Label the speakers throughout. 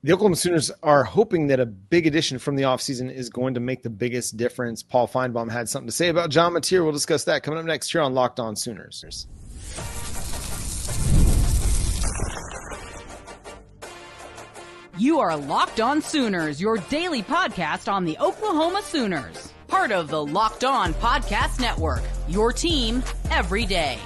Speaker 1: The Oklahoma Sooners are hoping that a big addition from the offseason is going to make the biggest difference. Paul Finebaum had something to say about John Mateer. We'll discuss that coming up next here on Locked On Sooners.
Speaker 2: You are Locked On Sooners, your daily podcast on the Oklahoma Sooners. Part of the Locked On Podcast Network, your team every day.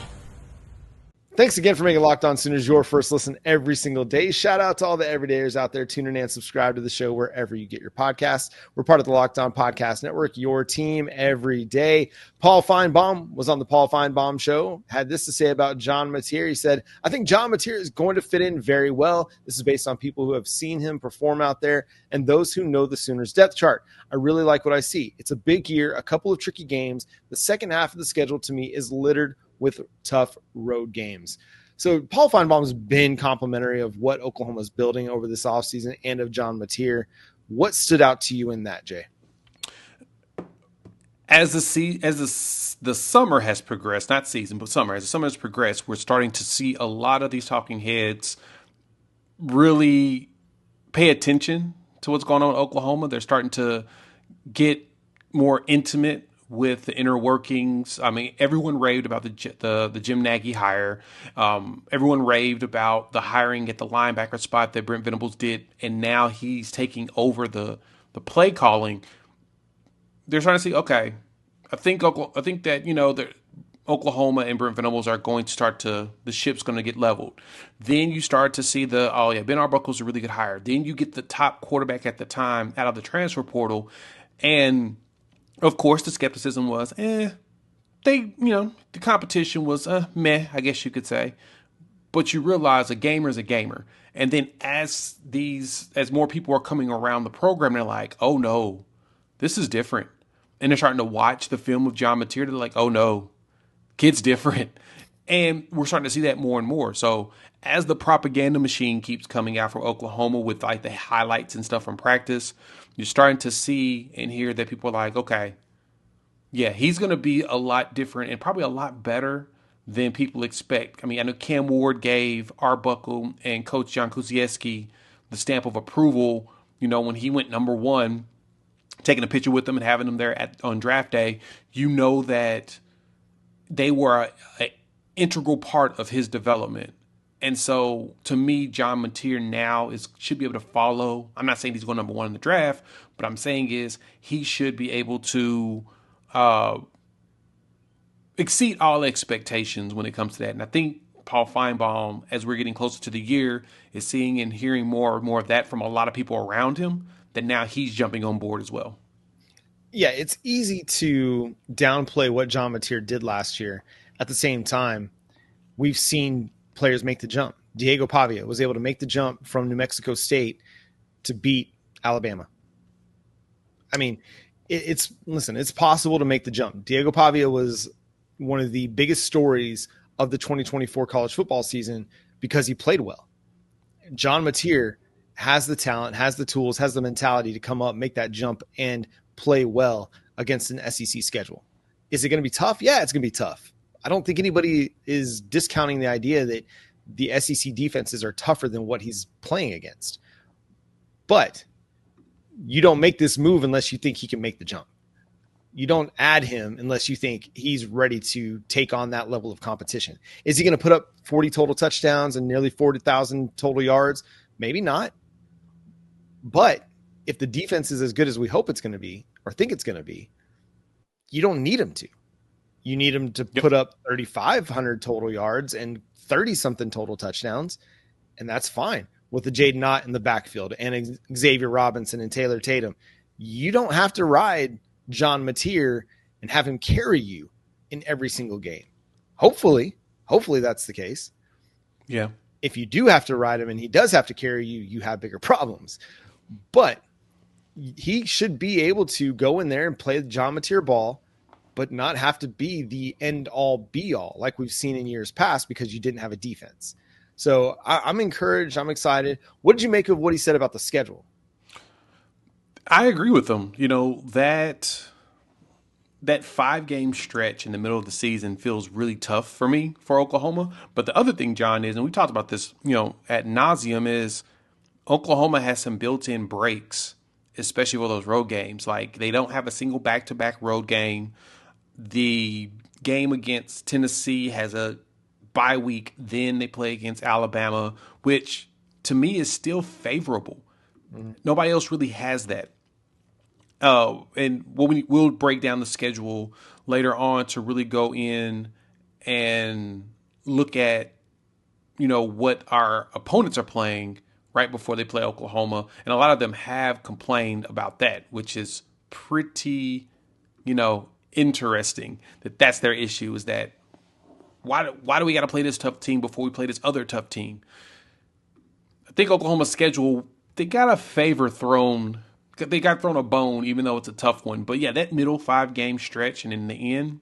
Speaker 1: Thanks again for making Locked On Sooners your first listen every single day. Shout out to all the everydayers out there tuning in and subscribe to the show wherever you get your podcasts. We're part of the Locked On Podcast Network, your team every day. Paul Finebaum was on the Paul Finebaum Show, had this to say about John Mateer. He said, I think John Mateer is going to fit in very well. This is based on people who have seen him perform out there and those who know the Sooners depth chart. I really like what I see. It's a big year, a couple of tricky games. The second half of the schedule to me is littered with tough road games. So Paul Finebaum's been complimentary of what Oklahoma's building over this offseason and of John Mateer. What stood out to you in that, Jay?
Speaker 3: As the summer has progressed, not season, but summer, as the summer has progressed, we're starting to see a lot of these talking heads really pay attention to what's going on in Oklahoma. They're starting to get more intimate with the inner workings. I mean, everyone raved about the Jim Nagy hire. Everyone raved about the hiring at the linebacker spot that Brent Venables did, and now he's taking over the play calling. They're trying to see, okay, I think that Oklahoma and Brent Venables are going to start to, the ship's going to get leveled. Then you start to see Ben Arbuckle's a really good hire. Then you get the top quarterback at the time out of the transfer portal, and of course, the skepticism was, the competition was meh, I guess you could say. But you realize a gamer is a gamer. And then as more people are coming around the program, they're like, oh no, this is different. And they're starting to watch the film of John Mateer. They're like, oh no, kid's different. And we're starting to see that more and more. So as the propaganda machine keeps coming out from Oklahoma with like the highlights and stuff from practice, you're starting to see and hear that people are like, okay, yeah, he's going to be a lot different and probably a lot better than people expect. I mean, I know Cam Ward gave Arbuckle and Coach John Kuzieski the stamp of approval, when he went number one, taking a picture with them and having them there on draft day. That they were an integral part of his development. And so, to me, John Mateer now should be able to follow. I'm not saying he's going number one in the draft, but I'm saying is he should be able to exceed all expectations when it comes to that. And I think Paul Finebaum, as we're getting closer to the year, is seeing and hearing more and more of that from a lot of people around him, that now he's jumping on board as well.
Speaker 1: Yeah, it's easy to downplay what John Mateer did last year. At the same time, we've seen players make the jump. Diego Pavia was able to make the jump from New Mexico State to beat Alabama. I mean, it's possible to make the jump. Diego Pavia was one of the biggest stories of the 2024 college football season because he played well. John Mateer has the talent, has the tools, has the mentality to come up, make that jump, and play well against an SEC schedule. Is it going to be tough? Yeah, it's going to be tough. I don't think anybody is discounting the idea that the SEC defenses are tougher than what he's playing against. But you don't make this move unless you think he can make the jump. You don't add him unless you think he's ready to take on that level of competition. Is he going to put up 40 total touchdowns and nearly 40,000 total yards? Maybe not. But if the defense is as good as we hope it's going to be or think it's going to be, you don't need him to. You need him to put up 3,500 total yards and 30-something total touchdowns, and that's fine with the Jaden Ott in the backfield and Xavier Robinson and Taylor Tatum. You don't have to ride John Mateer and have him carry you in every single game. Hopefully that's the case.
Speaker 3: Yeah.
Speaker 1: If you do have to ride him and he does have to carry you, you have bigger problems. But he should be able to go in there and play the John Mateer ball, but not have to be the end-all, be-all like we've seen in years past because you didn't have a defense. So I'm encouraged. I'm excited. What did you make of what he said about the schedule?
Speaker 3: I agree with him. That 5-game stretch in the middle of the season feels really tough for me, for Oklahoma. But the other thing, John, is, and we talked about this, ad nauseum, is Oklahoma has some built-in breaks, especially for those road games. Like they don't have a single back-to-back road game. The game against Tennessee has a bye week. Then they play against Alabama, which to me is still favorable. Mm-hmm. Nobody else really has that. And we'll break down the schedule later on to really go in and look at, what our opponents are playing right before they play Oklahoma. And a lot of them have complained about that, which is pretty, interesting that's their issue, is that why do we got to play this tough team before we play this other tough team? I think Oklahoma's schedule, they got thrown a bone, even though it's a tough one. But yeah, that middle 5-game stretch and in the end,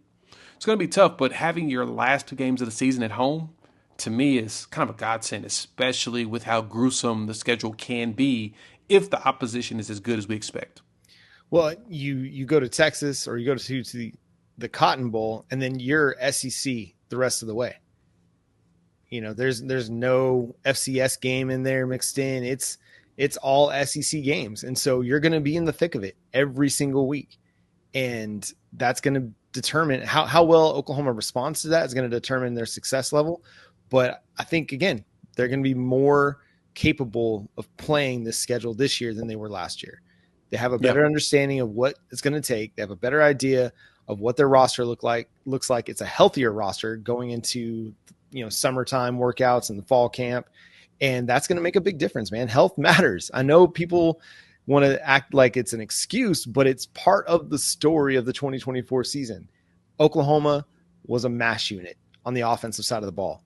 Speaker 3: it's going to be tough. But having your last 2 games of the season at home, to me, is kind of a godsend, especially with how gruesome the schedule can be if the opposition is as good as we expect.
Speaker 1: Well, you go to Texas or you go to the Cotton Bowl, and then you're SEC the rest of the way. There's no FCS game in there mixed in. It's all SEC games. And so you're going to be in the thick of it every single week. And that's going to determine how well Oklahoma responds to that is going to determine their success level. But I think, again, they're going to be more capable of playing this schedule this year than they were last year. They have a better understanding of what it's going to take. They have a better idea of what their roster looks like. It's a healthier roster going into, summertime workouts and the fall camp. And that's going to make a big difference, man. Health matters. I know people want to act like it's an excuse, but it's part of the story of the 2024 season. Oklahoma was a mash unit on the offensive side of the ball.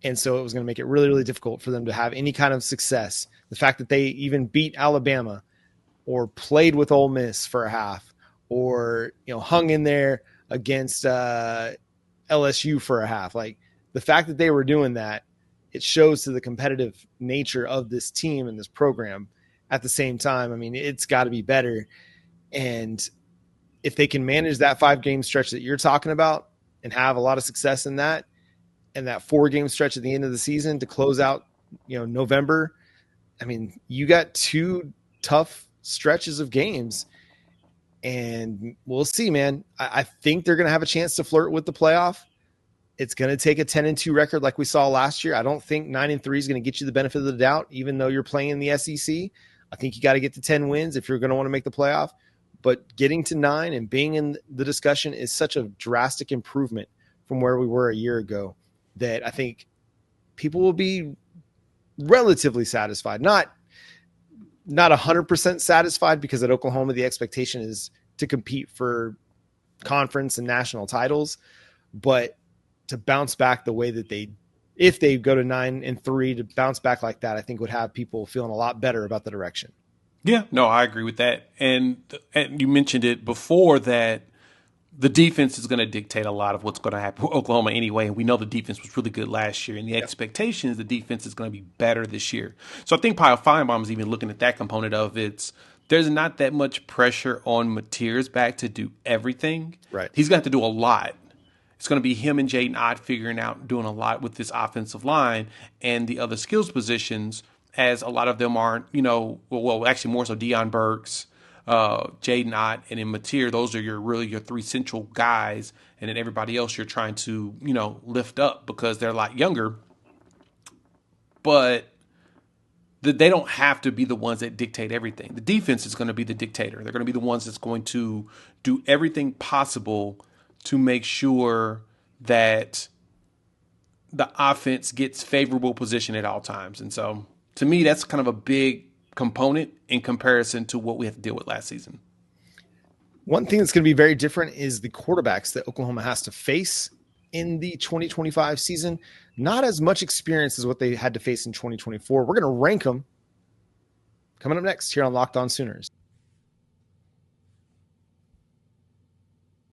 Speaker 1: And so it was going to make it really, really difficult for them to have any kind of success. The fact that they even beat Alabama or played with Ole Miss for a half or, hung in there against LSU for a half. Like the fact that they were doing that, it shows to the competitive nature of this team and this program. At the same time, I mean, it's got to be better. And if they can manage that 5-game stretch that you're talking about and have a lot of success in that, and that 4-game stretch at the end of the season to close out, November, I mean, you got 2 tough stretches of games, and we'll see, man. I think they're going to have a chance to flirt with the playoff. It's going to take a 10-2 record like we saw last year. I don't think 9-3 is going to get you the benefit of the doubt, even though you're playing in the SEC. I think you got to get to 10 wins if you're going to want to make the playoff. But getting to 9 and being in the discussion is such a drastic improvement from where we were a year ago that I think people will be relatively satisfied. Not 100% satisfied, because at Oklahoma the expectation is to compete for conference and national titles, but to bounce back the way that if they go to 9-3, to bounce back like that, I think would have people feeling a lot better about the direction.
Speaker 3: Yeah, no, I agree with that. And you mentioned it before that the defense is going to dictate a lot of what's going to happen with Oklahoma anyway. And we know the defense was really good last year, and the expectation is the defense is going to be better this year. So I think Finebaum is even looking at that component of there's not that much pressure on Mateer's back to do everything.
Speaker 1: Right.
Speaker 3: He's going to have to do a lot. It's going to be him and Jaden Ott figuring out, doing a lot with this offensive line and the other skills positions, as a lot of them aren't, actually more so Deion Burks, Jaden Ott, and then Mateer. Those are your 3 central guys, and then everybody else you're trying to, lift up because they're a lot younger. But they don't have to be the ones that dictate everything. The defense is going to be the dictator. They're going to be the ones that's going to do everything possible to make sure that the offense gets favorable position at all times. And so, to me, that's kind of a big component in comparison to what we have to deal with last season.
Speaker 1: One thing that's going to be very different is the quarterbacks that Oklahoma has to face in the 2025 season. Not as much experience as what they had to face in 2024. We're going to rank them coming up next here on Locked On Sooners.